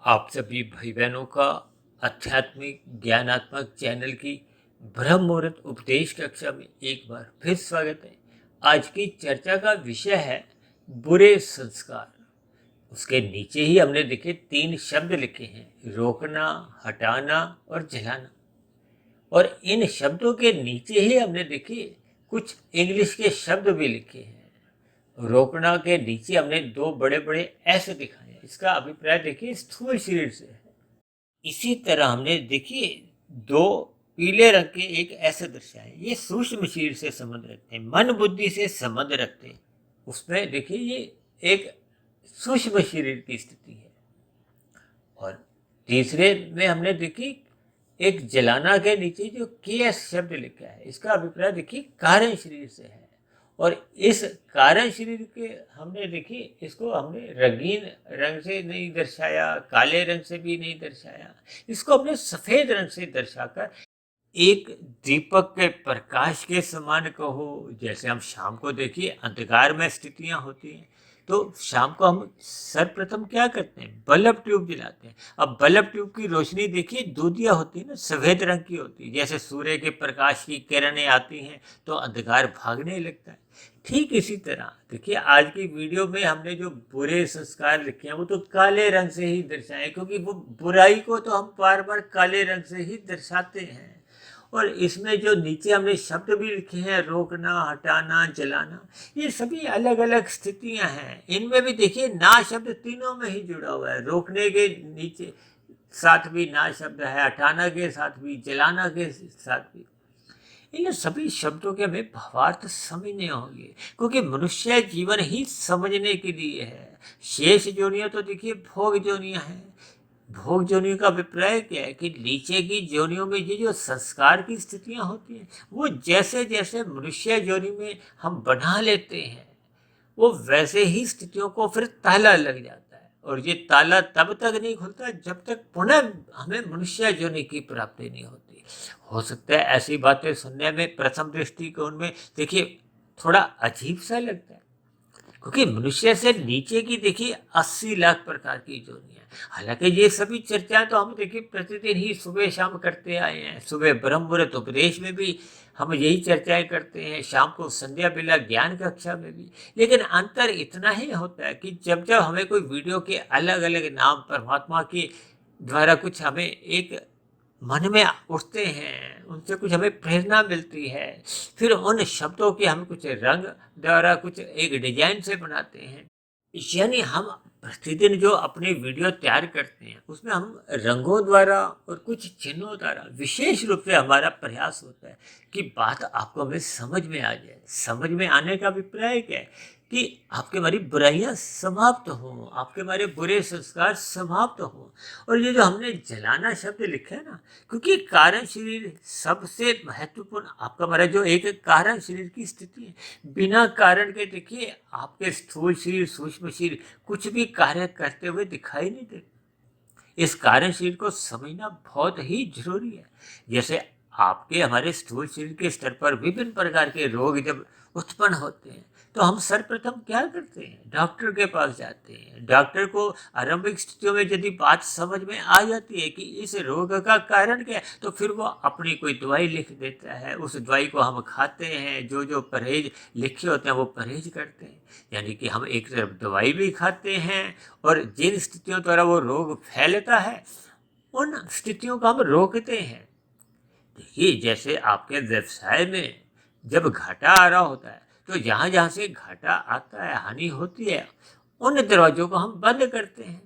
आप सभी भाई बहनों का आध्यात्मिक ज्ञानात्मक चैनल की ब्रह्म मुहूर्त उपदेश कक्षा में एक बार फिर स्वागत है। आज की चर्चा का विषय है बुरे संस्कार। उसके नीचे ही हमने देखे 3 शब्द लिखे हैं, रोकना, हटाना और जलाना। और इन शब्दों के नीचे ही हमने देखे कुछ इंग्लिश के शब्द भी लिखे हैं। रोकना के नीचे हमने 2 बड़े बड़े ऐसे दिखाए हैं। इसका अभिप्राय देखिए स्थूल शरीर से है। इसी तरह हमने देखिए 2 पीले रंग के एक ऐसे दर्शाए, ये सूक्ष्म शरीर से संबंध रखते हैं, मन बुद्धि से संबंध रखते हैं। उसमें देखिए ये एक सूक्ष्म शरीर की स्थिति है। और तीसरे में हमने देखी एक जलाना के नीचे जो केएस शब्द लिखा है, इसका अभिप्राय देखिए कारण शरीर से है। और इस कारण शरीर के हमने देखी, इसको हमने रंगीन रंग से नहीं दर्शाया, काले रंग से भी नहीं दर्शाया, इसको हमने सफेद रंग से दर्शाकर एक दीपक के प्रकाश के समान कहो। जैसे हम शाम को देखिए अंधकार में स्थितियां होती हैं, तो शाम को हम सर्वप्रथम क्या करते हैं, बल्ब ट्यूब जलाते हैं। अब बल्ब ट्यूब की रोशनी देखिए दूधिया होती है ना, सफ़ेद रंग की होती है। जैसे सूर्य के प्रकाश की किरणें आती हैं तो अंधकार भागने लगता है। ठीक इसी तरह देखिए आज की वीडियो में हमने जो बुरे संस्कार लिखे हैं वो तो काले रंग से ही दर्शाए, क्योंकि वो बुराई को तो हम बार बार काले रंग से ही दर्शाते हैं। और इसमें जो नीचे हमने शब्द भी लिखे हैं, रोकना, हटाना, जलाना, ये सभी अलग अलग स्थितियां हैं। इनमें भी देखिए ना शब्द तीनों में ही जुड़ा हुआ है। रोकने के नीचे साथ भी ना शब्द है, हटाना के साथ भी, जलाना के साथ भी। इन सभी शब्दों के हमें भावार्थ समझने होंगे, क्योंकि मनुष्य जीवन ही समझने के लिए है। शेष जोनियां तो देखिए भोग जोनियां हैं। भोग जोनियों का अभिप्राय क्या है कि नीचे की जोनियों में ये जो संस्कार की स्थितियां होती हैं, वो जैसे जैसे मनुष्य जोनि में हम बना लेते हैं, वो वैसे ही स्थितियों को फिर ताला लग जाता है। और ये ताला तब तक नहीं खुलता जब तक पुनः हमें मनुष्य जोनि की प्राप्ति नहीं होती। हो सकता है ऐसी बातें सुनने में प्रथम दृष्टिकोण में देखिए थोड़ा अजीब सा लगता है, क्योंकि मनुष्य से नीचे की देखिए 80 लाख प्रकार की जोनियां। हालांकि ये सभी चर्चाएं तो हम देखिए प्रतिदिन ही सुबह शाम करते आए हैं। सुबह ब्रह्म मुहूर्त उपदेश में भी हम यही चर्चाएं करते हैं, शाम को संध्या बेला ज्ञान कक्षा में भी। लेकिन अंतर इतना ही होता है कि जब जब हमें कोई वीडियो के अलग अलग नाम परमात्मा के द्वारा कुछ हमें एक मन में उठते हैं, उनसे कुछ हमें प्रेरणा मिलती है, फिर उन शब्दों के हम कुछ रंग द्वारा कुछ एक डिजाइन से बनाते हैं। यानी हम प्रतिदिन जो अपनी वीडियो तैयार करते हैं उसमें हम रंगों द्वारा और कुछ चिन्हों द्वारा विशेष रूप से हमारा प्रयास होता है कि बात आपको हमें समझ में आ जाए। समझ में आने का अभिप्राय क्या है कि आपके हमारी बुराइयां समाप्त हों, आपके हमारे बुरे संस्कार समाप्त हों। और ये जो हमने जलाना शब्द लिखा है ना, क्योंकि कारण शरीर सबसे महत्वपूर्ण आपका हमारा जो एक कारण शरीर की स्थिति है। बिना कारण के देखिए आपके स्थूल शरीर, सूक्ष्म शरीर कुछ भी कार्य करते हुए दिखाई नहीं देते। इस कारण शरीर को समझना बहुत ही जरूरी है। जैसे आपके हमारे स्थूल शरीर के स्तर पर विभिन्न प्रकार के रोग जब उत्पन्न होते हैं तो हम सर्वप्रथम क्या करते हैं, डॉक्टर के पास जाते हैं। डॉक्टर को आरंभिक स्थितियों में यदि बात समझ में आ जाती है कि इस रोग का कारण क्या है, तो फिर वो अपनी कोई दवाई लिख देता है। उस दवाई को हम खाते हैं, जो जो परहेज लिखे होते हैं वो परहेज करते हैं। यानी कि हम एक तरफ दवाई भी खाते हैं और जिन स्थितियों द्वारा वो रोग फैलता है उन स्थितियों को हम रोकते हैं। देखिए जैसे आपके व्यवसाय में जब घाटा आ रहा होता है तो जहाँ जहाँ से घाटा आता है, हानि होती है, उन दरवाजों को हम बंद करते हैं।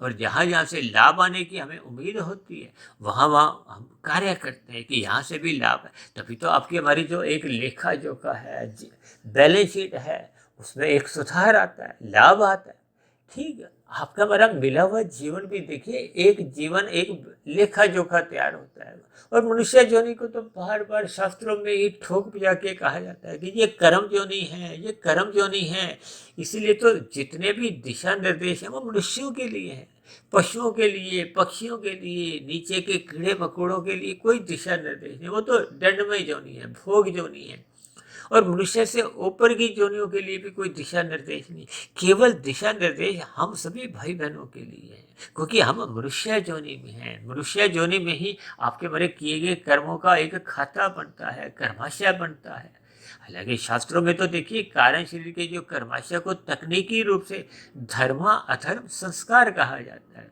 और जहाँ जहाँ से लाभ आने की हमें उम्मीद होती है वहाँ वहाँ हम कार्य करते हैं कि यहाँ से भी लाभ है। तभी तो आपकी हमारी जो एक लेखा जोखा है, बैलेंस शीट है, उसमें एक सुधार आता है, लाभ आता है। ठीक है, आपका हमारा मिला हुआ जीवन भी देखिए एक जीवन एक लेखा जोखा तैयार होता है। और मनुष्य जोनि को तो बार बार शास्त्रों में ही ठोक पिया के कहा जाता है कि ये कर्म जोनि है, ये कर्म जोनि है। इसीलिए तो जितने भी दिशा निर्देश हैं वो मनुष्यों के लिए हैं। पशुओं के लिए, पक्षियों के लिए, नीचे के कीड़े मकोड़ों के लिए कोई दिशा निर्देश नहीं। वो तो दंडमय जोनि है, भोग जोनि है। और मनुष्य से ऊपर की योनियों के लिए भी कोई दिशा निर्देश नहीं। केवल दिशा निर्देश हम सभी भाई बहनों के लिए है, क्योंकि हम मनुष्य योनि में हैं। मनुष्य योनि में ही आपके मेरे किए गए कर्मों का एक खाता बनता है, कर्माशय बनता है। हालांकि शास्त्रों में तो देखिए कारण शरीर के जो कर्माशय को तकनीकी रूप से धर्म अधर्म संस्कार कहा जाता है,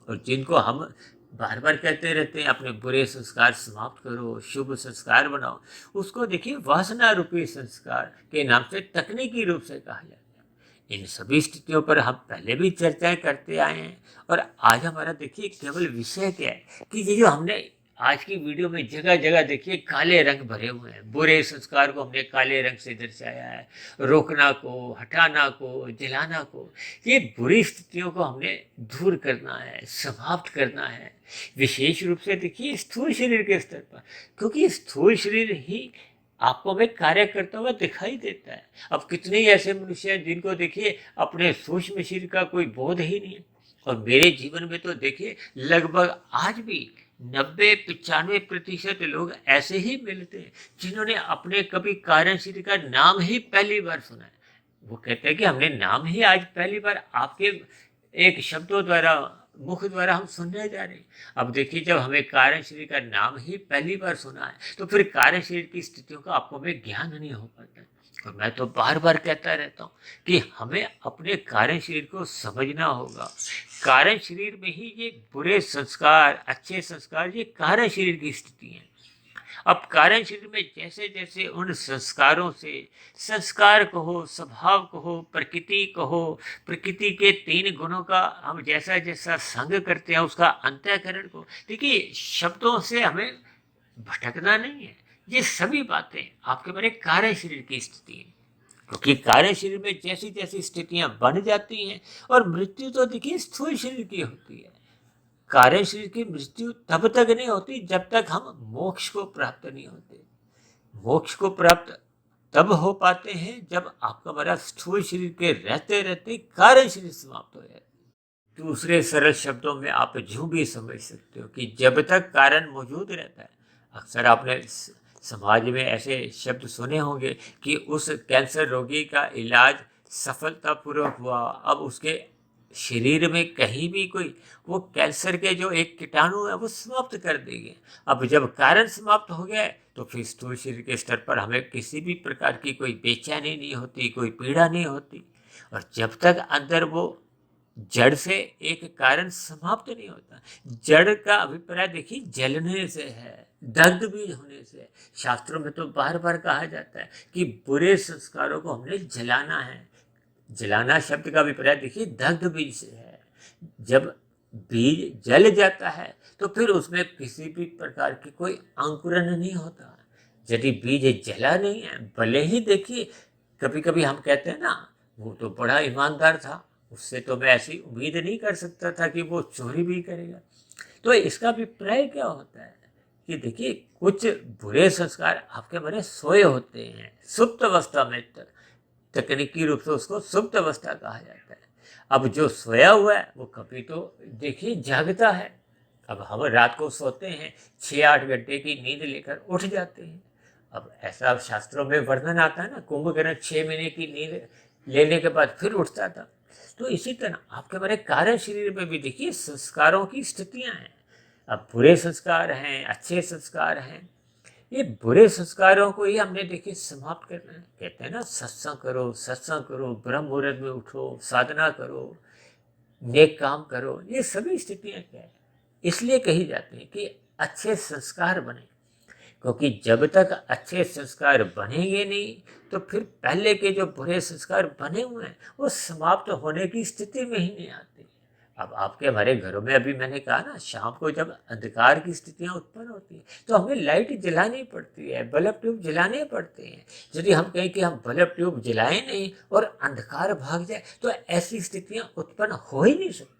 और जिनको हम बार बार कहते रहते हैं अपने बुरे संस्कार समाप्त करो, शुभ संस्कार बनाओ, उसको देखिए वासना रूपी संस्कार के नाम से तकनीकी रूप से कहा जाता है। इन सभी स्थितियों पर हम पहले भी चर्चाएं करते आए हैं, और आज हमारा देखिए केवल विषय क्या है कि ये जो हमने आज की वीडियो में जगह जगह देखिए काले रंग भरे हुए हैं। बुरे संस्कार को हमने काले रंग से दर्शाया है, रोकना को, हटाना को, जलाना को। ये बुरी स्थितियों को हमने दूर करना है, समाप्त करना है, विशेष रूप से देखिए स्थूल शरीर के स्तर पर, क्योंकि स्थूल शरीर ही आपको में कार्य करता हुआ दिखाई देता है। अब कितने ऐसे मनुष्य हैं जिनको देखिए अपने सूक्ष्म शरीर का कोई बोध ही नहीं है, और मेरे जीवन में तो देखिए लगभग आज भी 90-95% लोग ऐसे ही मिलते हैं जिन्होंने अपने कभी कारण शरीर का नाम ही पहली बार सुना है। वो कहते हैं कि हमने नाम ही आज पहली बार आपके एक शब्दों द्वारा, मुख द्वारा हम सुनने जा रहे हैं। अब देखिए जब हमें कारण शरीर का नाम ही पहली बार सुना है तो फिर कारण शरीर की स्थितियों का आपको में ज्ञान नहीं हो पाता। और मैं तो बार बार कहता रहता हूँ कि हमें अपने कारण शरीर को समझना होगा। कारण शरीर में ही ये बुरे संस्कार, अच्छे संस्कार, ये कारण शरीर की स्थिति है। अब कारण शरीर में जैसे जैसे उन संस्कारों से, संस्कार कहो, स्वभाव कहो, प्रकृति कहो, प्रकृति के 3 गुणों का हम जैसा जैसा संग करते हैं उसका अंतःकरण को, देखिए शब्दों से हमें भटकना नहीं है। ये सभी बातें आपके मेरे कार्य शरीर की स्थिति है, क्योंकि कार्य शरीर में जैसी जैसी स्थितियां बन जाती हैं, और मृत्यु तो देखिए स्थूल शरीर की होती है। कार्य शरीर की मृत्यु तब तक नहीं होती जब तक हम मोक्ष को प्राप्त नहीं होते। मोक्ष को प्राप्त तब हो पाते हैं जब आपका हमारा स्थूल शरीर के रहते रहते कार्य शरीर समाप्त हो जाए। दूसरे सरल शब्दों में आप यूं भी समझ सकते हो कि जब तक कारण मौजूद रहता है, अक्सर आपने समाज में ऐसे शब्द सुने होंगे कि उस कैंसर रोगी का इलाज सफलतापूर्वक हुआ, अब उसके शरीर में कहीं भी कोई वो कैंसर के जो एक कीटाणु है वो समाप्त कर देंगे। अब जब कारण समाप्त हो गया तो फिर स्थूल शरीर के स्तर पर हमें किसी भी प्रकार की कोई बेचैनी नहीं होती, कोई पीड़ा नहीं होती। और जब तक अंदर वो जड़ से एक कारण समाप्त नहीं होता। जड़ का अभिप्राय देखिए जलने से है, दग्ध बीज होने से। शास्त्रों में तो बार बार कहा जाता है कि बुरे संस्कारों को हमने जलाना है। जलाना शब्द का अभिप्राय देखिए दग्ध बीज से है। जब बीज जल जाता है तो फिर उसमें किसी भी प्रकार की कोई अंकुरण नहीं होता। यदि बीज जला नहीं है, भले ही देखिए कभी कभी हम कहते हैं ना वो तो बड़ा ईमानदार था, उससे तो मैं ऐसी उम्मीद नहीं कर सकता था कि वो चोरी भी करेगा। तो इसका अभिप्राय क्या होता है कि देखिए कुछ बुरे संस्कार आपके बड़े सोए होते हैं सुप्त अवस्था में, तकनीकी रूप से उसको सुप्त अवस्था कहा जाता है। अब जो सोया हुआ है वो कभी तो देखिए जागता है। अब हम रात को सोते हैं, 6-8 घंटे की नींद लेकर उठ जाते हैं। अब ऐसा शास्त्रों में वर्णन आता है ना, कुंभकर्ण 6 महीने की नींद लेने के बाद फिर उठता था। तो इसी तरह आपके हमारे कार्य शरीर में भी देखिए संस्कारों की स्थितियां हैं। अब बुरे संस्कार हैं, अच्छे संस्कार हैं। ये बुरे संस्कारों को ही हमने देखिए समाप्त करना है। कहते हैं ना सत्संग करो, सत्संग करो, ब्रह्म मुहूर्त में उठो, साधना करो, नेक काम करो। ये सभी स्थितियां क्या है, इसलिए कही जाती है कि अच्छे संस्कार बने, क्योंकि जब तक अच्छे संस्कार बनेंगे नहीं तो फिर पहले के जो बुरे संस्कार बने हुए हैं वो समाप्त होने की स्थिति में ही नहीं आते। अब आपके हमारे घरों में अभी मैंने कहा ना, शाम को जब अंधकार की स्थितियां उत्पन्न होती हैं तो हमें लाइट जलानी पड़ती है, बल्ब ट्यूब जलाने पड़ते हैं। यदि हम कहें कि हम बल्ब ट्यूब जलाएं नहीं और अंधकार भाग जाए तो ऐसी स्थितियां उत्पन्न हो ही नहीं सकती।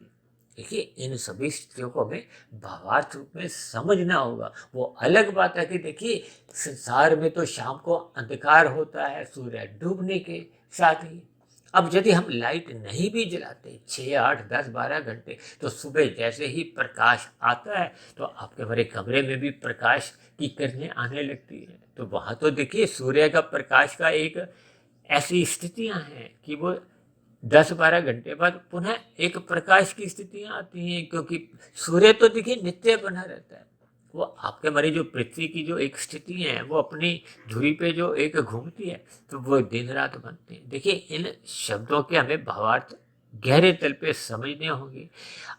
देखिए इन सभी स्थितियों को हमें भावार्थ रूप में समझना होगा। वो अलग बात है कि देखिए संसार में तो शाम को अंधकार होता है सूर्य डूबने के साथ ही। अब यदि हम लाइट नहीं भी जलाते 6, 8, 10, 12 घंटे, तो सुबह जैसे ही प्रकाश आता है तो आपके हमारे कमरे में भी प्रकाश की किरणें आने लगती है। तो वहाँ तो देखिए सूर्य का प्रकाश का एक ऐसी स्थितियाँ हैं कि वो 10-12 घंटे बाद पुनः एक प्रकाश की स्थितियाँ आती हैं, क्योंकि सूर्य तो देखिए नित्य बना रहता है। वो आपके हमारी जो पृथ्वी की जो एक स्थिति है वो अपनी धुरी पे जो एक घूमती है, तो वो दिन रात बनते हैं। देखिए इन शब्दों के हमें भावार्थ गहरे तल पे समझने होंगे।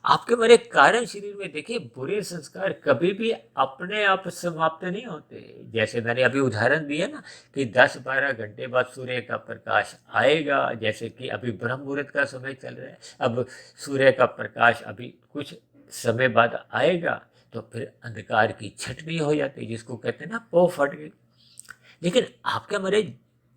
आपके हमारे कारण शरीर में देखिए बुरे संस्कार कभी भी अपने आप समाप्त नहीं होते। जैसे मैंने अभी उदाहरण दिया ना कि 10-12 घंटे बाद सूर्य का प्रकाश आएगा, जैसे कि अभी ब्रह्म मुहूर्त का समय चल रहा है, अब सूर्य का प्रकाश अभी कुछ समय बाद आएगा, तो फिर अंधकार की छटनी हो जाती है, जिसको कहते हैं ना पौ फट गई। लेकिन आपके हमारे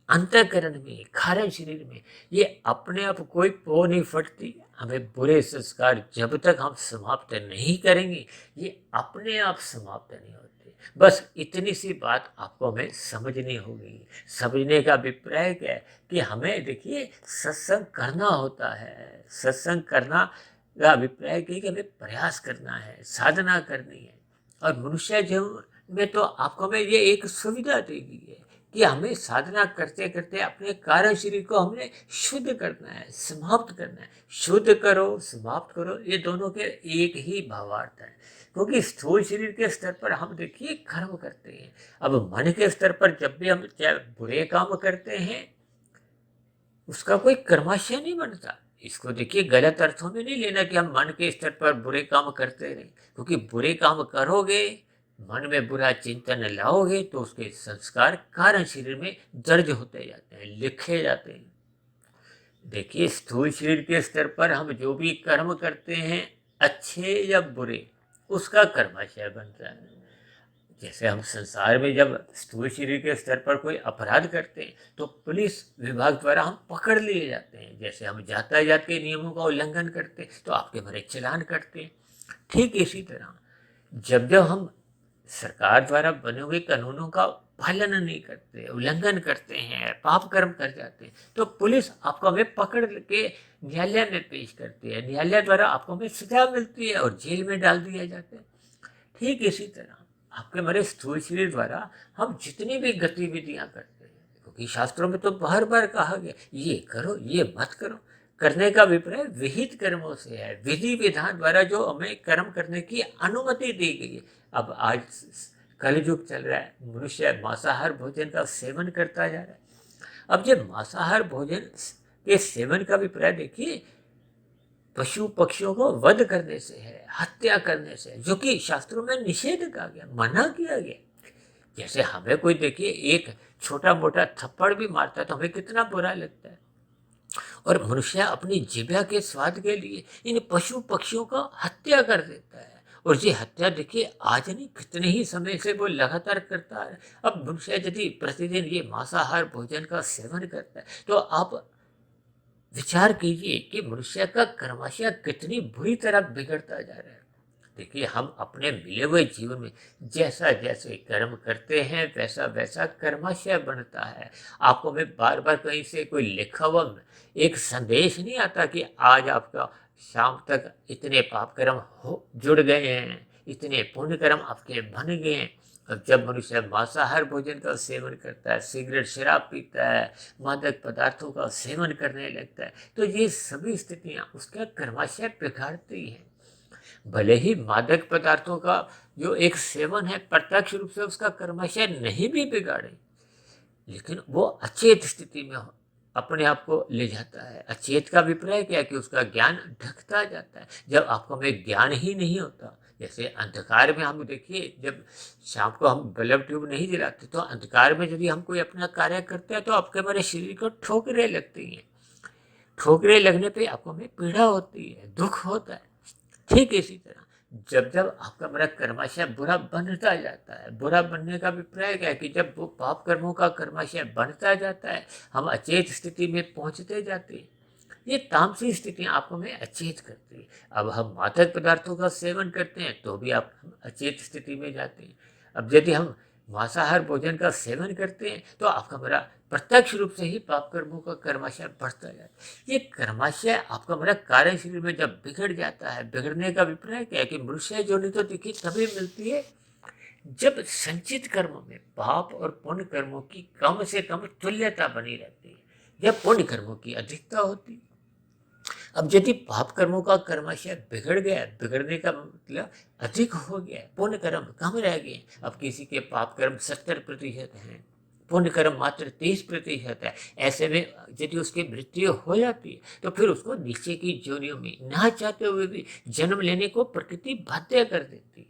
अंतःकरण में, कारण शरीर में ये अपने आप कोई पौ नहीं फटती। हमें बुरे संस्कार जब तक हम समाप्त नहीं करेंगे, ये अपने आप समाप्त नहीं होते। बस इतनी सी बात आपको हमें समझनी होगी। समझने का अभिप्राय क्या है कि हमें देखिए सत्संग करना होता है। सत्संग करना का अभिप्राय क्या है कि हमें प्रयास करना है, साधना करनी है। और मनुष्य जीवन में तो आपको हमें ये एक सुविधा दी गई है कि हमें साधना करते करते अपने कारण शरीर को हमने शुद्ध करना है, समाप्त करना है। शुद्ध करो, समाप्त करो, ये दोनों के एक ही भावार्थ है। क्योंकि स्थूल शरीर के स्तर पर हम देखिए कर्म करते हैं। अब मन के स्तर पर जब भी हम चाहे बुरे काम करते हैं, उसका कोई कर्माशय नहीं बनता। इसको देखिए गलत अर्थों में नहीं लेना कि हम मन के स्तर पर बुरे काम करते रहें, क्योंकि बुरे काम करोगे, मन में बुरा चिंतन लाओगे, तो उसके संस्कार कारण शरीर में दर्ज होते जाते हैं, लिखे जाते हैं। देखिए स्थूल शरीर के स्तर पर हम जो भी कर्म करते हैं, अच्छे या बुरे, उसका कर्माशय बनता है। जैसे हम संसार में जब स्थूल शरीर के स्तर पर कोई अपराध करते हैं, तो पुलिस विभाग द्वारा हम पकड़ लिए जाते हैं। जैसे हम यातायात के नियमों का उल्लंघन करते हैं, तो आपके हमारे चालान करते हैं। ठीक इसी तरह जब जब हम सरकार द्वारा बने हुए कानूनों का पालन नहीं करते, उल्लंघन करते हैं, पाप कर्म कर जाते हैं, तो पुलिस आपको हमें पकड़ के न्यायालय में पेश करती है। न्यायालय द्वारा आपको हमें सजा मिलती है और जेल में डाल दिया जाता है। ठीक इसी तरह आपके हमारे स्थूल शरीर द्वारा हम जितनी भी गतिविधियां करते हैं, क्योंकि शास्त्रों में तो बार बार कहा गया ये करो, ये मत करो। करने का अभिप्राय विहित कर्मों से है, विधि विधान द्वारा जो हमें कर्म करने की अनुमति दी गई है। अब आज कलयुग चल रहा है, मनुष्य मांसाहार भोजन का सेवन करता जा रहा है। अब जब मांसाहार भोजन के सेवन का अभिप्राय देखिए पशु पक्षियों को वध करने से है, हत्या करने से, जो कि शास्त्रों में निषेध कहा गया, मना किया गया। जैसे हमें कोई देखिए एक छोटा मोटा थप्पड़ भी मारता है तो हमें कितना बुरा लगता है। और मनुष्य अपनी जीभा के स्वाद के लिए इन पशु पक्षियों का हत्या कर देता है। और ये हत्या देखिए आज नहीं कितने ही समय से वो लगातार करता है। अब मनुष्य यदि प्रतिदिन ये मांसाहार भोजन का सेवन करता है, तो आप विचार कीजिए कि मनुष्य का कर्माशय कितनी बुरी तरह बिगड़ता जा रहा है। देखिए हम अपने मिले हुए जीवन में जैसा जैसे कर्म करते हैं, वैसा वैसा कर्माशय बनता है। आपको मैं बार बार कहीं से कोई लिखा हुआ एक संदेश नहीं आता कि आज आपका शाम तक इतने पाप कर्म हो जुड़ गए हैं, इतने पुण्य कर्म आपके बन गए हैं। अब जब मनुष्य मांसाहार भोजन का सेवन करता है, सिगरेट शराब पीता है, मादक पदार्थों का सेवन करने लगता है, तो ये सभी स्थितियां उसका कर्माशय बिगाड़ती हैं। भले ही मादक पदार्थों का जो एक सेवन है प्रत्यक्ष रूप से उसका कर्माशय नहीं भी बिगाड़े, लेकिन वो अचेत स्थिति में अपने आप को ले जाता है। अचेत का अभिप्राय क्या है कि उसका ज्ञान ढकता जाता है। जब आपको हमें ज्ञान ही नहीं होता, जैसे अंधकार में हम देखिए जब शाम को हम बल्ब ट्यूब नहीं जलाते, तो अंधकार में यदि हम कोई अपना कार्य करते हैं तो आपके हमारे शरीर को ठोकरें लगती हैं। ठोकरें लगने पे आपको हमें पीड़ा होती है, दुख होता है। ठीक इसी तरह जब जब आपका मेरा कर्माशय बुरा बनता जाता है, बुरा बनने का अभिप्राय क्या है कि जब वो पाप कर्मों का कर्माशय बनता जाता है, हम अचेत स्थिति में पहुंचते जाते हैं। ये तामसी स्थितियां आपको में अचेत करती है। अब हम मादक पदार्थों का सेवन करते हैं तो भी आप अचेत स्थिति में जाते हैं। अब यदि हम मांसाहार भोजन का सेवन करते हैं तो आपका मेरा प्रत्यक्ष रूप से ही पाप कर्मों का कर्माशय बढ़ता जाता है। ये कर्माशय आपका मेरा कार्य शरीर में जब बिगड़ जाता है, बिगड़ने का अभिप्राय क्या है कि मनुष्य जो नहीं तो देखिए तभी मिलती है जब संचित कर्मों में पाप और पुण्य कर्मों की कम से कम तुल्यता बनी रहती है, जब पुण्य कर्मों की अधिकता होती है। अब यदि पाप कर्मों का कर्माशय बिगड़ गया, बिगड़ने का मतलब अधिक हो गया, पुण्य कर्म कम रह गए, अब किसी के पाप कर्म 70% हैं, पुण्य कर्म मात्र 30% है, ऐसे में यदि उसकी मृत्यु हो जाती है तो फिर उसको नीचे की योनियों में ना चाहते हुए भी जन्म लेने को प्रकृति बाध्य कर देती है।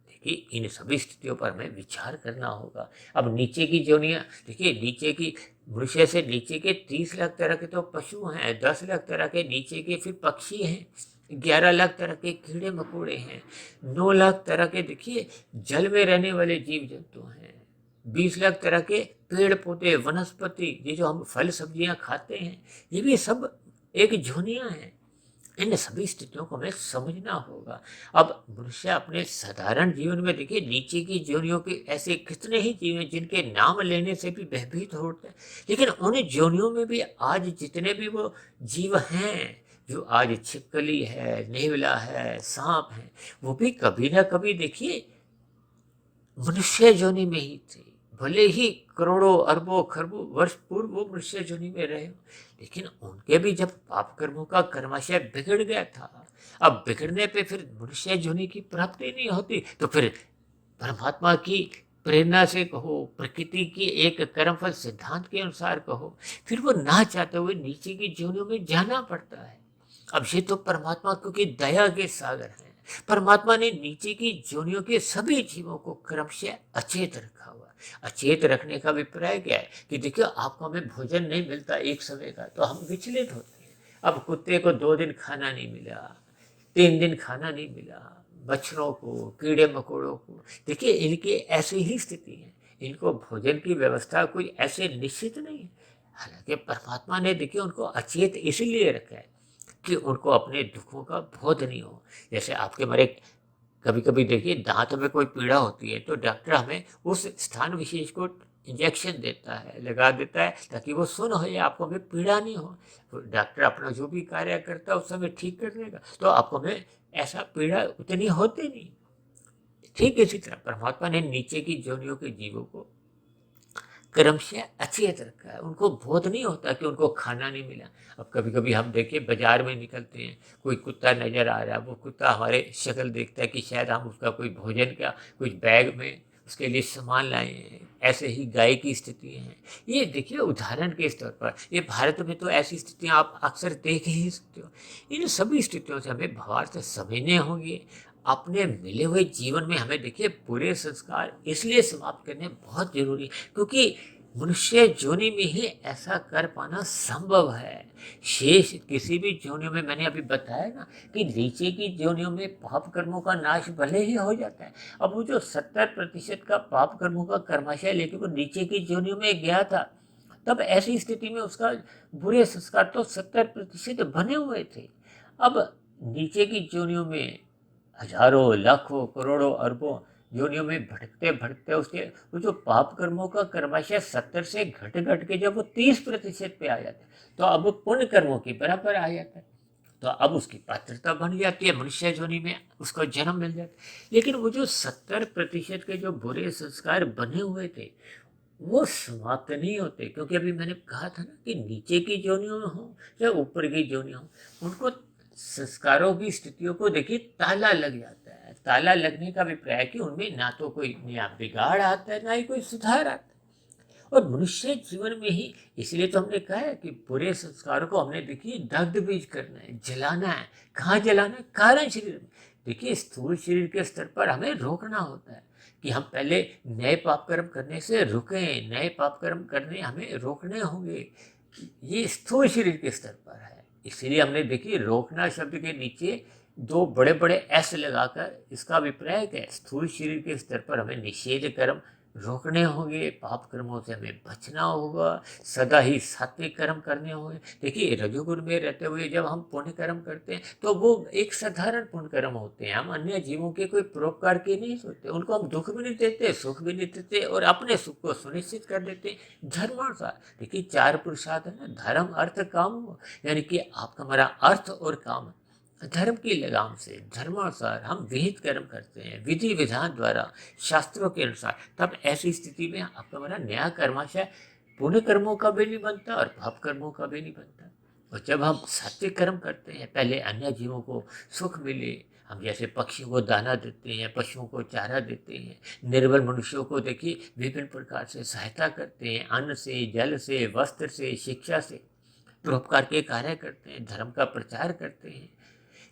देखिए, इन सभी स्थितियों पर हमें विचार करना होगा। अब नीचे की योनियां, देखिए नीचे की मनुष्य से नीचे के 30 लाख तरह के तो पशु हैं, 10 लाख तरह के नीचे के फिर पक्षी हैं, 11 लाख तरह के कीड़े मकोड़े हैं, 9 लाख तरह के देखिए जल में रहने वाले जीव जंतु हैं, 20 लाख तरह के पेड़ पौधे वनस्पति, ये जो हम फल सब्जियां खाते हैं, ये भी सब एक योनियां हैं। इन सभी स्थितियों को हमें समझना होगा। अब मनुष्य अपने साधारण जीवन में देखिए नीचे की जोनियों के ऐसे कितने ही जीव हैं जिनके नाम लेने से भी भयभीत होते हैं, लेकिन उन जोनियों में भी आज जितने भी वो जीव हैं, जो आज छिपकली है, नेवला है, सांप है, वो भी कभी ना कभी देखिए मनुष्य जोनि में ही थे। भले ही करोड़ों अरबों खरबों वर्ष पूर्व वो मनुष्य जोनि में रहे, लेकिन उनके भी जब पाप कर्मों का कर्माशय बिगड़ गया था, अब बिगड़ने पे फिर मनुष्य जोनि की प्राप्ति नहीं होती, तो फिर परमात्मा की प्रेरणा से कहो, प्रकृति की एक कर्मफल सिद्धांत के अनुसार कहो, फिर वो ना चाहते हुए नीचे की जोनियों में जाना पड़ता है। अब ये तो परमात्मा क्योंकि दया के सागर हैं, परमात्मा ने नीचे की जोनियों के सभी जीवों को क्रमशः अचेत रखा हुआ। अचेत रखने का अभिप्राय क्या है कि देखियो, आपको हमें भोजन नहीं मिलता एक समय का तो हम विचलित होते हैं। अब कुत्ते को 2 दिन खाना नहीं मिला, 3 दिन खाना नहीं मिला, मच्छरों को, कीड़े मकोड़ों को, देखिए इनकी ऐसी ही स्थिति है, इनको भोजन की व्यवस्था कोई ऐसे निश्चित नहीं है। हालांकि परमात्मा ने देखिए उनको अचेत इसलिए रखा है कि उनको अपने दुखों का बोध नहीं हो। जैसे आपके हमारे कभी कभी देखिए दांत में कोई पीड़ा होती है तो डॉक्टर हमें उस स्थान विशेष को इंजेक्शन देता है, लगा देता है, ताकि वो सुन हो जाए, आपको हमें पीड़ा नहीं हो। तो डॉक्टर अपना जो भी कार्य करता है उस समय ठीक कर देगा, तो आपको हमें ऐसा पीड़ा उतनी होती नहीं। ठीक इसी तरह परमात्मा ने नीचे की जोनियों के जीवों को क्रमशः अचेत रखा है, उनको बोध नहीं होता कि उनको खाना नहीं मिला। अब कभी कभी हम देखिए बाजार में निकलते हैं, कोई कुत्ता नजर आ रहा है, वो कुत्ता हमारे शक्ल देखता है कि शायद हम उसका कोई भोजन का कुछ बैग में उसके लिए सामान लाए हैं। ऐसे ही गाय की स्थिति है, ये देखिए उदाहरण के स्तर पर, ये भारत में तो ऐसी स्थितियां आप अक्सर देख ही सकते हो। इन सभी स्थितियों से हमें भावार्थ समझने होंगे। अपने मिले हुए जीवन में हमें देखिए बुरे संस्कार इसलिए समाप्त करने बहुत जरूरी है, क्योंकि मनुष्य जोनि में ही ऐसा कर पाना संभव है। शेष किसी भी जोनियों में, मैंने अभी बताया ना कि नीचे की जोनियों में पाप कर्मों का नाश भले ही हो जाता है। अब वो जो 70% का पाप कर्मों का कर्माशय लेके वो नीचे की जोनियों में गया था, तब ऐसी स्थिति में उसका बुरे संस्कार तो 70% बने हुए थे। अब नीचे की जोनियों में हजारों लाखों करोड़ों अरबों योनियों में भटकते भटकते उसके वो जो पाप कर्मों का कर्माशय 70 से घट घट के जब वो 30% पे आ जाता है, तो अब वो पुण्य कर्मों की बराबर आ जाता है, तो अब उसकी पात्रता बन जाती है, मनुष्य योनि में उसको जन्म मिल जाता है। लेकिन वो जो 70% के जो बुरे संस्कार बने हुए थे वो समाप्त नहीं होते, क्योंकि अभी मैंने कहा था ना कि नीचे की जोनियों में हो या ऊपर की जोनियों हो, उनको संस्कारों की स्थितियों को देखिए ताला लग जाता है। ताला लगने का अभिप्राय है कि उनमें ना तो कोई नया बिगाड़ आता है, ना ही कोई सुधार आता है। और मनुष्य जीवन में ही, इसलिए तो हमने कहा है कि बुरे संस्कारों को हमने देखिए दग्ध बीज करना है, जलाना है। कहाँ जलाना है? कारण शरीर में। देखिए स्थूल शरीर के स्तर पर हमें रोकना होता है कि हम पहले नए पाप कर्म करने से रुकें, नए पाप कर्म करने हमें रोकने होंगे। ये स्थूल शरीर के स्तर पर है, इसीलिए हमने देखिए रोकना शब्द के नीचे 2 बड़े बड़े एस लगाकर इसका अभिप्राय क्या है? स्थूल शरीर के स्तर पर हमें निषेध कर्म रोकने होंगे, पाप कर्मों से हमें बचना होगा, सदा ही सात्विक कर्म करने होंगे। देखिए रजोगुण में रहते हुए जब हम पुण्य कर्म करते हैं तो वो एक साधारण पुण्य कर्म होते हैं, हम अन्य जीवों के कोई परोपकार के नहीं सोचते, उनको हम दुख भी नहीं देते, सुख भी नहीं देते, और अपने सुख को सुनिश्चित कर देते धर्मानुसार। देखिए 4 पुरुषार्थ है ना, धर्म अर्थ काम, यानी कि आपका हमारा अर्थ और काम धर्म की लगाम से धर्मानुसार हम विहित कर्म करते हैं विधि विधान द्वारा शास्त्रों के अनुसार, तब ऐसी स्थिति में आपका हमारा नया कर्माशय पुण्य कर्मों का भी नहीं बनता और पाप कर्मों का भी नहीं बनता। और जब हम सात्विक कर्म करते हैं, पहले अन्य जीवों को सुख मिले, हम जैसे पक्षियों को दाना देते हैं, पशुओं को चारा देते हैं, निर्बल मनुष्यों को देखिए विभिन्न प्रकार से सहायता करते हैं, अन्न से, जल से, वस्त्र से, शिक्षा से परोपकार के कार्य करते हैं, धर्म का प्रचार करते हैं।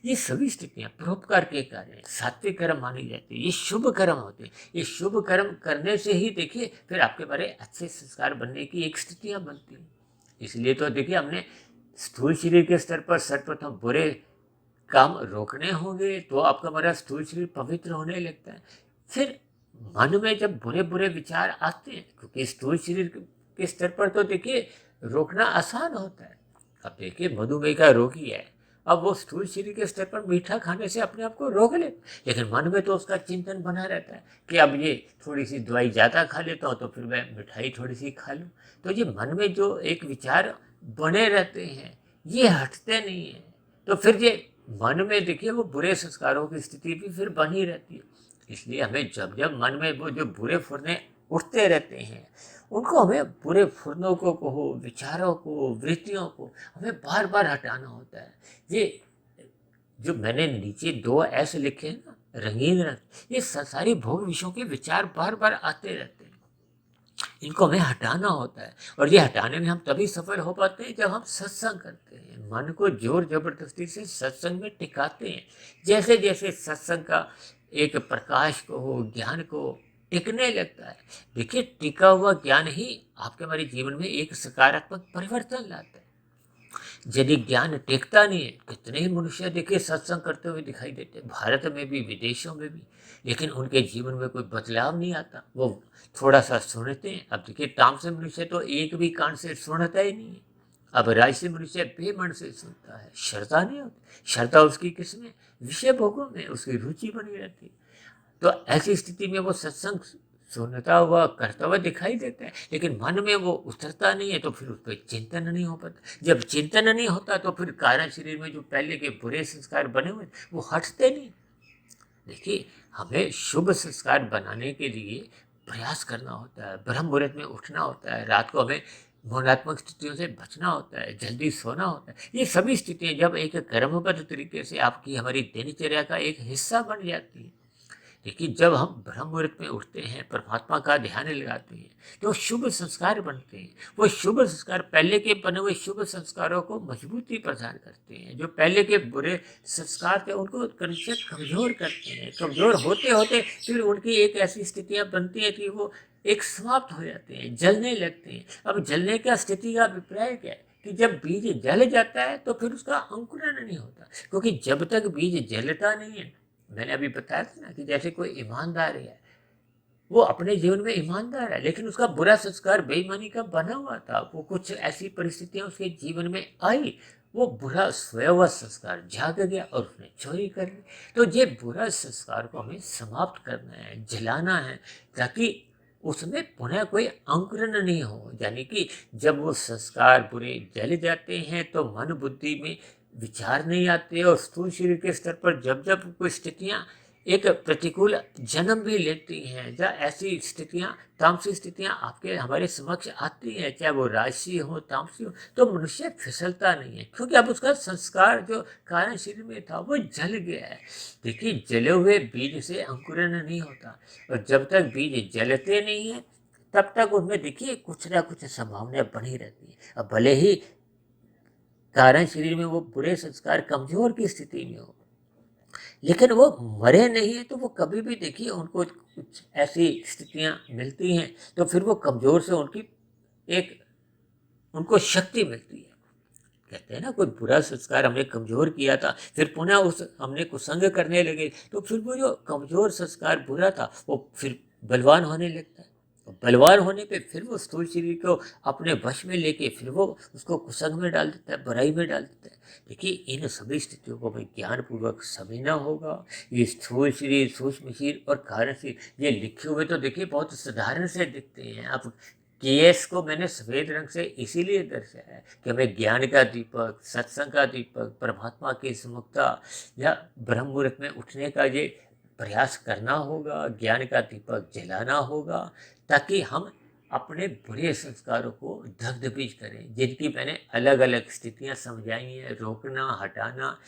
ये सभी स्थितियां परोपकार के कार्य हैं, सात्विक कर्म मानी जाती है, ये शुभ कर्म होते हैं। ये शुभ कर्म करने से ही देखिए फिर आपके बारे अच्छे संस्कार बनने की एक स्थितियां बनती हैं। इसलिए तो देखिए हमने स्थूल शरीर के स्तर पर सर्वप्रथम बुरे काम रोकने होंगे तो आपका हमारा स्थूल शरीर पवित्र होने लगता है। फिर मन में जब बुरे बुरे विचार आते हैं, क्योंकि स्थूल शरीर के स्तर पर तो देखिए रोकना आसान होता है। अब देखिए मधुमेह का रोगी है, अब वो स्थूल शरीर के स्तर पर मीठा खाने से अपने आप को रोक ले, लेकिन मन में तो उसका चिंतन बना रहता है कि अब ये थोड़ी सी दवाई ज़्यादा खा लेता हूँ तो फिर मैं मिठाई थोड़ी सी खा लूँ। तो ये मन में जो एक विचार बने रहते हैं ये हटते नहीं हैं, तो फिर ये मन में देखिए वो बुरे संस्कारों की स्थिति भी फिर बनी रहती है। इसलिए हमें जब जब मन में वो जो बुरे फुरने उठते रहते हैं, उनको हमें बुरे फुरनों को कहो, विचारों को, वृत्तियों को हमें बार बार हटाना होता है। ये जो मैंने नीचे 2 ऐसे लिखे हैं ना, रंगीन रंग, ये सारी भोग विषयों के विचार बार बार आते रहते हैं, इनको हमें हटाना होता है। और ये हटाने में हम तभी सफल हो पाते हैं जब हम सत्संग करते हैं, मन को जोर जबरदस्ती से सत्संग में टिकाते हैं। जैसे जैसे सत्संग का एक प्रकाश को हो, ज्ञान को टिकने लगता है, देखिए टिका हुआ ज्ञान ही आपके हमारे जीवन में एक सकारात्मक परिवर्तन लाता है। यदि ज्ञान टेकता नहीं है, कितने ही मनुष्य देखिए सत्संग करते हुए दिखाई देते हैं, भारत में भी विदेशों में भी, लेकिन उनके जीवन में कोई बदलाव नहीं आता। वो थोड़ा सा सुनते हैं। अब देखिए तामसिक मनुष्य तो एक भी कान से सुनता ही नहीं है। अब राजसी मनुष्य बेमन से सुनता है, श्रद्धा नहीं होती। श्रद्धा उसकी किसमें? विषय भोगों में उसकी रुचि बनी रहती है। तो ऐसी स्थिति में वो सत्संग सुनता हुआ करता हुआ दिखाई देता है, लेकिन मन में वो उतरता नहीं है, तो फिर उस पर चिंतन नहीं हो पाता। जब चिंतन नहीं होता तो फिर कारण शरीर में जो पहले के बुरे संस्कार बने हुए वो हटते नहीं। देखिए हमें शुभ संस्कार बनाने के लिए प्रयास करना होता है, ब्रह्म मुहूर्त में उठना होता है, रात को हमें भावनात्मक स्थितियों से बचना होता है, जल्दी सोना होता है। ये सभी स्थितियाँ जब एक क्रमबद्ध तरीके से आपकी हमारी दिनचर्या का एक हिस्सा बन जाती है। देखिए जब हम ब्रह्म मुहूर्त में उठते हैं, परमात्मा का ध्यान लगाते हैं, तो शुभ संस्कार बनते हैं। वो शुभ संस्कार पहले के बने हुए शुभ संस्कारों को मजबूती प्रदान करते हैं। जो पहले के बुरे संस्कार थे उनको क्रमशः कमजोर करते हैं। कमजोर होते होते फिर उनकी एक ऐसी स्थितियां बनती है कि वो एक समाप्त हो जाते हैं, जलने लगते हैं। अब जलने का स्थिति का अभिप्राय क्या है कि जब बीज जल जाता है तो फिर उसका अंकुरण नहीं होता, क्योंकि जब तक बीज जलता नहीं है, मैंने अभी बताया था ना कि जैसे कोई ईमानदार है, वो अपने जीवन में ईमानदार है, लेकिन उसका बुरा संस्कार बेईमानी का बना हुआ था। वो कुछ ऐसी परिस्थितियां उसके जीवन में आई, वो बुरा स्वयं संस्कार जाग गया और उसने चोरी कर ली। तो ये बुरा संस्कार को हमें समाप्त करना है, जलाना है, ताकि उसमें पुनः कोई अंकुरण नहीं हो। यानी कि जब वो संस्कार बुरे जल जाते हैं तो मन बुद्धि में विचार नहीं आते, और स्थूल शरीर के स्तर पर जब जब कोई स्थितियां एक प्रतिकूल जन्म भी लेती हैं, या ऐसी स्थितियां तामसिक स्थितियां आपके हमारे समक्ष आती हैं, चाहे वो राजसी हो तामसी हो, तो मनुष्य फिसलता नहीं है, क्योंकि अब उसका संस्कार जो कारण शरीर में था वो जल गया है। देखिए जले हुए बीज से अंकुरण नहीं होता, और जब तक बीज जलते नहीं है तब तक उनमें देखिए कुछ ना कुछ संभावनाएं बनी रहती है। अब भले ही कारण शरीर में वो बुरे संस्कार कमजोर की स्थिति में हो, लेकिन वो मरे नहीं है, तो वो कभी भी देखिए उनको कुछ ऐसी स्थितियां मिलती हैं तो फिर वो कमजोर से उनकी एक उनको शक्ति मिलती है। कहते हैं ना, कोई बुरा संस्कार हमने कमजोर किया था, फिर पुनः उस हमने कुसंग करने लगे, तो फिर वो जो कमजोर संस्कार बुरा था वो फिर बलवान होने लगता है। बलवान होने पे फिर वो स्थूल शरीर को अपने वश में लेके फिर वो उसको कुसंग में डाल देता है, बुराई में डाल देता है। देखिए इन सभी स्थितियों को हमें ज्ञान पूर्वक समझना होगा। ये स्थूल शरीर, सूक्ष्म शरीर और कारण शरीर, ये लिखे हुए तो देखिए बहुत साधारण से दिखते हैं। आप केएस को मैंने सफ़ेद रंग से इसीलिए दर्शाया है कि हमें ज्ञान का दीपक, सत्संग का दीपक, परमात्मा की सुमुखता या ब्रह्म मुहूर्त में उठने का ये प्रयास करना होगा, ज्ञान का दीपक जलाना होगा, ताकि हम अपने बुरे संस्कारों को दग्ध करें, जिनकी मैंने अलग अलग स्थितियां समझाई हैं, रोकना, हटाना।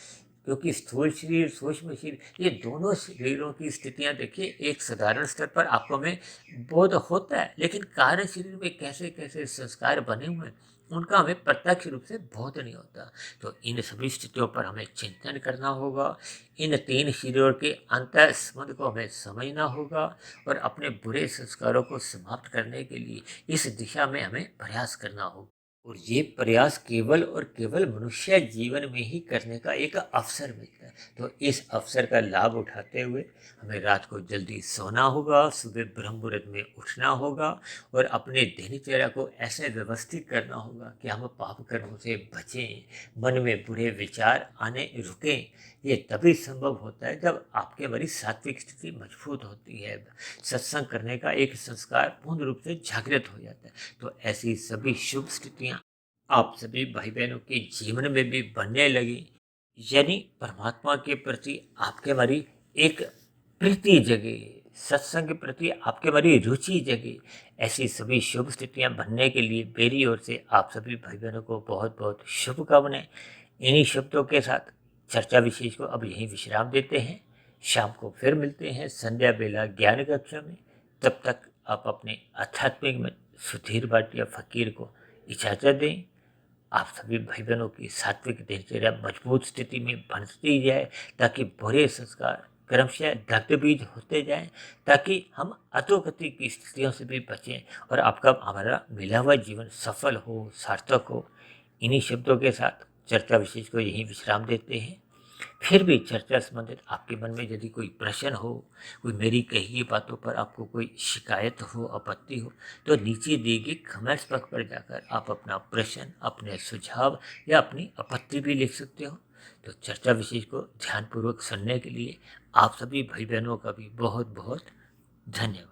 क्योंकि स्थूल शरीर, सूक्ष्म शरीर, ये दोनों शरीरों की स्थितियां देखिए, एक साधारण स्तर पर आपको में बोध होता है, लेकिन कार्य शरीर में कैसे कैसे संस्कार बने हुए हैं, उनका हमें प्रत्यक्ष रूप से बोध नहीं होता। तो इन सभी स्थितियों पर हमें चिंतन करना होगा, इन तीन शरीरों के अंतः संबंध को हमें समझना होगा और अपने बुरे संस्कारों को समाप्त करने के लिए इस दिशा में हमें प्रयास करना होगा। और ये प्रयास केवल और केवल मनुष्य जीवन में ही करने का एक अवसर मिलता है। तो इस अवसर का लाभ उठाते हुए हमें रात को जल्दी सोना होगा, सुबह ब्रह्म मुहूर्त में उठना होगा और अपने दिनचर्या को ऐसे व्यवस्थित करना होगा कि हम पाप कर्मों से बचें, मन में बुरे विचार आने रुकें। ये तभी संभव होता है जब आपके हमारी सात्विक स्थिति मजबूत होती है, सत्संग करने का एक संस्कार पूर्ण रूप से जागृत हो जाता है। तो ऐसी सभी शुभ स्थितियां आप सभी भाई बहनों के जीवन में भी बनने लगी, यानी परमात्मा के प्रति आपके हमारी एक प्रीति जगे, सत्संग के प्रति आपके हमारी रुचि जगे। ऐसी सभी शुभ स्थितियां बनने के लिए मेरी ओर से आप सभी भाई बहनों को बहुत बहुत शुभकामनाएं। इन्हीं शब्दों के साथ चर्चा विशेष को अब यहीं विश्राम देते हैं। शाम को फिर मिलते हैं संध्या बेला ज्ञान कक्षा में। तब तक आप अपने आध्यात्मिक में सुधीर भाटिया फकीर को इजाज़त दें। आप सभी भाई बहनों की सात्विक दिनचर्या मजबूत स्थिति में बनती जाए, ताकि बुरे संस्कार क्रमशः दग्ध बीज होते जाएं, ताकि हम अधोगति की स्थितियों से भी बचें और आपका हमारा मिला हुआ जीवन सफल हो, सार्थक हो। इन्हीं शब्दों के साथ चर्चा विशेष को यहीं विश्राम देते हैं। फिर भी चर्चा संबंधित आपके मन में यदि कोई प्रश्न हो, कोई मेरी कही गई बातों पर आपको कोई शिकायत हो, आपत्ति हो, तो नीचे दिए गए कमेंट्स बॉक्स पर जाकर आप अपना प्रश्न, अपने सुझाव या अपनी आपत्ति भी लिख सकते हो। तो चर्चा विशेष को ध्यानपूर्वक सुनने के लिए आप सभी भाई बहनों का भी बहुत बहुत धन्यवाद।